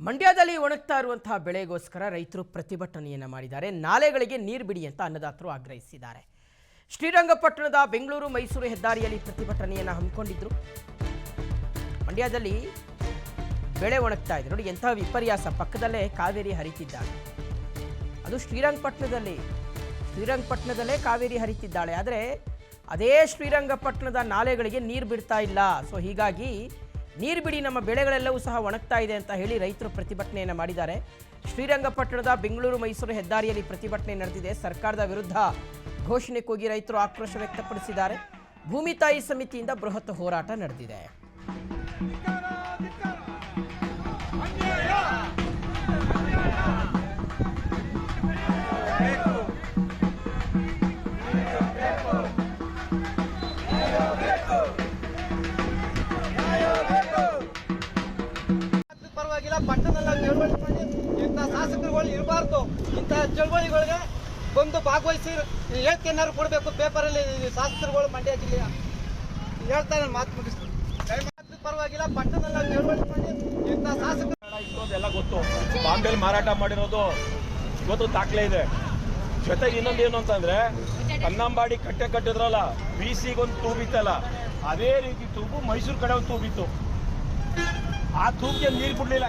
ಮಂಡ್ಯದಲ್ಲಿ ಒಣಗ್ತಾ ಇರುವಂತಹ ಬೆಳೆಗೋಸ್ಕರ ರೈತರು ಪ್ರತಿಭಟನೆಯನ್ನು ಮಾಡಿದ್ದಾರೆ. ನಾಲೆಗಳಿಗೆ ನೀರು ಬಿಡಿ ಅಂತ ಅನ್ನದಾತರು ಆಗ್ರಹಿಸಿದ್ದಾರೆ. ಶ್ರೀರಂಗಪಟ್ಟಣದ ಬೆಂಗಳೂರು ಮೈಸೂರು ಹೆದ್ದಾರಿಯಲ್ಲಿ ಪ್ರತಿಭಟನೆಯನ್ನು ಹಮ್ಮಿಕೊಂಡಿದ್ರು. ಮಂಡ್ಯದಲ್ಲಿ ಬೆಳೆ ಒಣಗ್ತಾ ಇದೆ ನೋಡಿ, ಎಂತಹ ವಿಪರ್ಯಾಸ. ಪಕ್ಕದಲ್ಲೇ ಕಾವೇರಿ ಹರಿತಿದ್ದಾಳೆ. ಅದು ಶ್ರೀರಂಗಪಟ್ಟಣದಲ್ಲೇ ಕಾವೇರಿ ಹರಿತಿದ್ದಾಳೆ. ಆದರೆ ಅದೇ ಶ್ರೀರಂಗಪಟ್ಟಣದ ನಾಲೆಗಳಿಗೆ ನೀರು ಬಿಡ್ತಾ ಇಲ್ಲ. ಸೊ ಹೀಗಾಗಿ ನೀರು ಬಿಡಿ, ನಮ್ಮ ಬೆಳೆಗಳೆಲ್ಲವೂ ಸಹ ಒಣಗ್ತಾ ಇದೆ ಅಂತ ಹೇಳಿ ರೈತರು ಪ್ರತಿಭಟನೆಯನ್ನು ಮಾಡಿದ್ದಾರೆ. ಶ್ರೀರಂಗಪಟ್ಟಣದ ಬೆಂಗಳೂರು ಮೈಸೂರು ಹೆದ್ದಾರಿಯಲ್ಲಿ ಪ್ರತಿಭಟನೆ ನಡೆದಿದೆ. ಸರ್ಕಾರದ ವಿರುದ್ಧ ಘೋಷಣೆ ಕೂಗಿ ರೈತರು ಆಕ್ರೋಶ ವ್ಯಕ್ತಪಡಿಸಿದ್ದಾರೆ. ಭೂಮಿ ತಾಯಿ ಸಮಿತಿಯಿಂದ ಬೃಹತ್ ಹೋರಾಟ ನಡೆದಿದೆ. ಪರವಾಗಿಲ್ಲ, ಪಟ್ಟಣದಲ್ಲಿ ಚಳವಳಿ ಮಾಡಿ ಇಂಥ ಶಾಸಕರುಗಳು ಇರಬಾರ್ದು. ಇಂಥ ಚಳವಳಿಗಳಿಗೆ ಬಂದು ಭಾಗವಹಿಸಿ ಹೇಳಿಕೆಯನ್ನಾರು ಕೊಡಬೇಕು. ಪೇಪರಲ್ಲಿ ಶಾಸಕರುಗಳು ಮಂಡ್ಯ ಜಿಲ್ಲೆಯ ಹೇಳ್ತಾರೆ. ಮಾತು ಮುಗಿಸ್ತಾರೆ. ಪರವಾಗಿಲ್ಲ, ಪಟ್ಟಣದಲ್ಲಿ ಚಳವಳಿ ಮಾಡಿ ಇಂಥ ಶಾಸಕರು ಎಲ್ಲ ಗೊತ್ತು. ಬಾಂಬೆಲ್ ಮಾರಾಟ ಮಾಡಿರೋದು ಇವತ್ತು ದಾಖಲೆ ಇದೆ. ಜೊತೆಗೆ ಇನ್ನೊಂದೇನು ಅಂತಂದ್ರೆ, ಕನ್ನಂಬಾಡಿ ಕಟ್ಟೆ ಕಟ್ಟಿದ್ರಲ್ಲ, BCಗೊಂದು ತೂಬಿತ್ತಲ್ಲ, ಅದೇ ರೀತಿ ತೂಬು ಮೈಸೂರು ಕಡೆ ಒಂದು ತೂಬಿತ್ತು. ಆ ತೂಬಿಗೆ ನೀರು ಬಿಡ್ಲಿಲ್ಲ.